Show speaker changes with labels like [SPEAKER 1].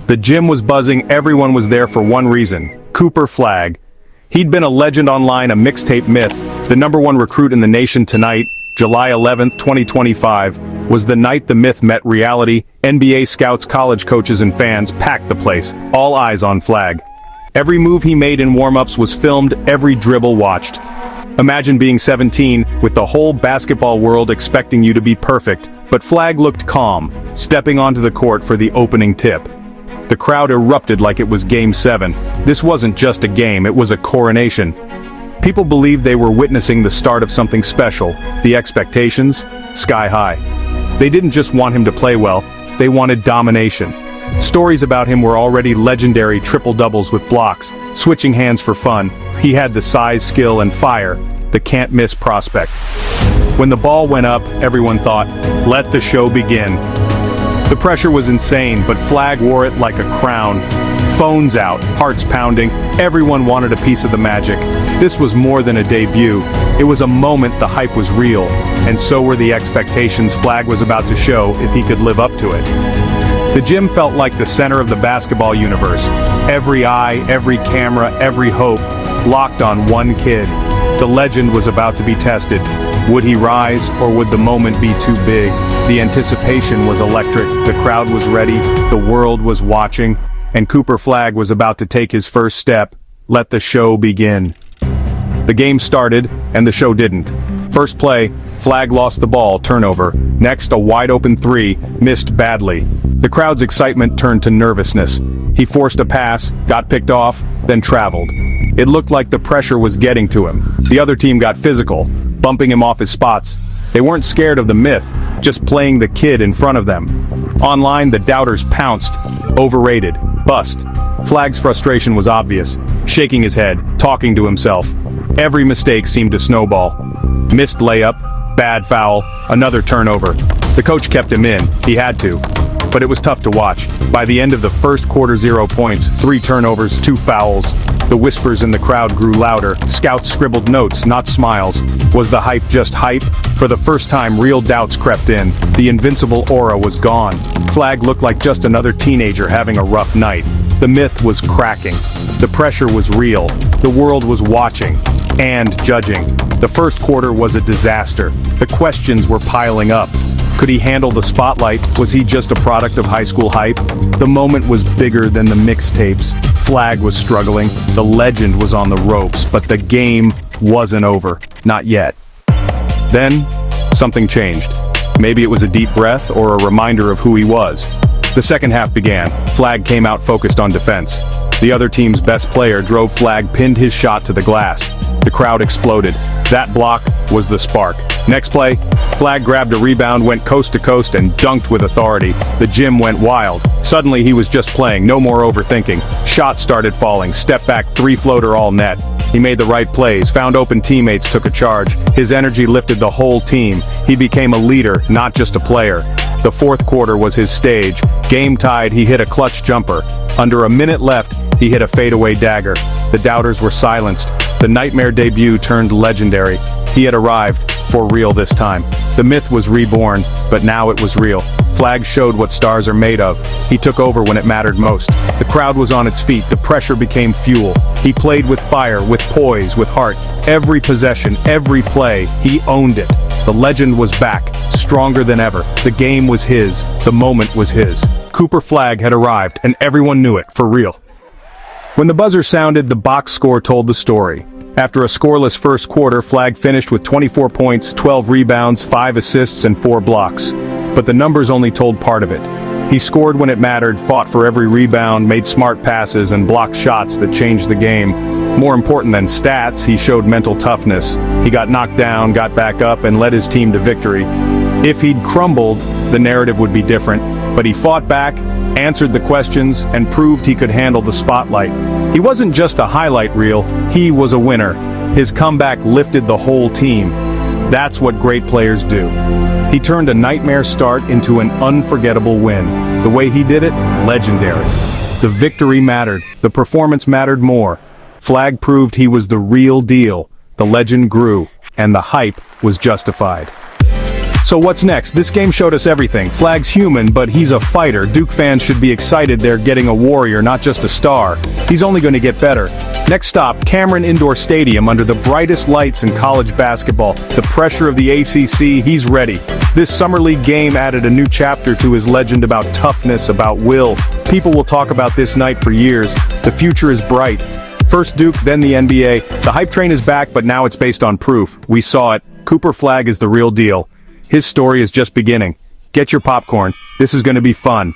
[SPEAKER 1] The gym was buzzing, everyone was there for one reason: Cooper Flagg. He'd been a legend online, a mixtape myth, the #1 recruit in the nation. Tonight, July 11th, 2025, was the night the myth met reality. NBA scouts, college coaches and fans packed the place, all eyes on Flagg. Every move he made in warm-ups was filmed, every dribble watched. Imagine being 17, with the whole basketball world expecting you to be perfect, but Flagg looked calm, stepping onto the court for the opening tip. The crowd erupted like it was Game 7. This wasn't just a game, it was a coronation. People believed they were witnessing the start of something special, the expectations, sky high. They didn't just want him to play well, they wanted domination. Stories about him were already legendary: triple-doubles with blocks, switching hands for fun. He had the size, skill, and fire, the can't-miss prospect. When the ball went up, everyone thought, let the show begin. The pressure was insane, but Flagg wore it like a crown. Phones out, hearts pounding, everyone wanted a piece of the magic. This was more than a debut. It was a moment. The hype was real, and so were the expectations. Flagg was about to show if he could live up to it. The gym felt like the center of the basketball universe. Every eye, every camera, every hope, locked on one kid. The legend was about to be tested. Would he rise, or would the moment be too big? The anticipation was electric, the crowd was ready, the world was watching, and Cooper Flagg was about to take his first step. Let the show begin. The game started, and the show didn't. First play, Flagg lost the ball, turnover. Next, a wide-open three, missed badly. The crowd's excitement turned to nervousness. He forced a pass, got picked off, then traveled. It looked like the pressure was getting to him. The other team got physical, bumping him off his spots. They weren't scared of the myth, just playing the kid in front of them. Online, the doubters pounced. Overrated. Bust. Flagg's frustration was obvious, shaking his head, talking to himself. Every mistake seemed to snowball. Missed layup, bad foul, another turnover. The coach kept him in, he had to. But it was tough to watch. By the end of the first quarter, 0 points, 3 turnovers, 2 fouls. The whispers in the crowd grew louder. Scouts scribbled notes, not smiles. Was the hype just hype? For the first time, real doubts crept in. The invincible aura was gone. Flagg looked like just another teenager having a rough night. The myth was cracking. The pressure was real. The world was watching and judging. The first quarter was a disaster. The questions were piling up. Could he handle the spotlight? Was he just a product of high school hype? The moment was bigger than the mixtapes. Flagg was struggling. The legend was on the ropes, but the game wasn't over. Not yet. Then, something changed. Maybe it was a deep breath or a reminder of who he was. The second half began. Flagg came out focused on defense. The other team's best player drove. Flagg pinned his shot to the glass. The crowd exploded. That block was the spark. Next play, Flagg grabbed a rebound, went coast to coast, and dunked with authority. The gym went wild. Suddenly he was just playing, no more overthinking. Shots started falling, step back, 3-floater, all net. He made the right plays, found open teammates, took a charge. His energy lifted the whole team. He became a leader, not just a player. The fourth quarter was his stage. Game tied, he hit a clutch jumper. Under a minute left, he hit a fadeaway dagger. The doubters were silenced. The nightmare debut turned legendary. He had arrived, for real this time. The myth was reborn, but now it was real. Flagg showed what stars are made of. He took over when it mattered most. The crowd was on its feet, the pressure became fuel. He played with fire, with poise, with heart. Every possession, every play, he owned it. The legend was back, stronger than ever. The game was his, the moment was his. Cooper Flagg had arrived, and everyone knew it, for real. When the buzzer sounded, the box score told the story. After a scoreless first quarter, Flagg finished with 24 points, 12 rebounds, 5 assists, and 4 blocks. But the numbers only told part of it. He scored when it mattered, fought for every rebound, made smart passes, and blocked shots that changed the game. More important than stats, he showed mental toughness. He got knocked down, got back up, and led his team to victory. If he'd crumbled, the narrative would be different. But he fought back, answered the questions, and proved he could handle the spotlight. He wasn't just a highlight reel, he was a winner. His comeback lifted the whole team. That's what great players do. He turned a nightmare start into an unforgettable win. The way he did it, legendary. The victory mattered, the performance mattered more. Flagg proved he was the real deal. The legend grew, and the hype was justified. So what's next? This game showed us everything. Flagg's human, but he's a fighter. Duke fans should be excited they're getting a warrior, not just a star. He's only going to get better. Next stop, Cameron Indoor Stadium under the brightest lights in college basketball. The pressure of the ACC, he's ready. This Summer League game added a new chapter to his legend about toughness, about will. People will talk about this night for years. The future is bright. First Duke, then the NBA. The hype train is back, but now it's based on proof. We saw it. Cooper Flagg is the real deal. His story is just beginning. Get your popcorn. This is going to be fun.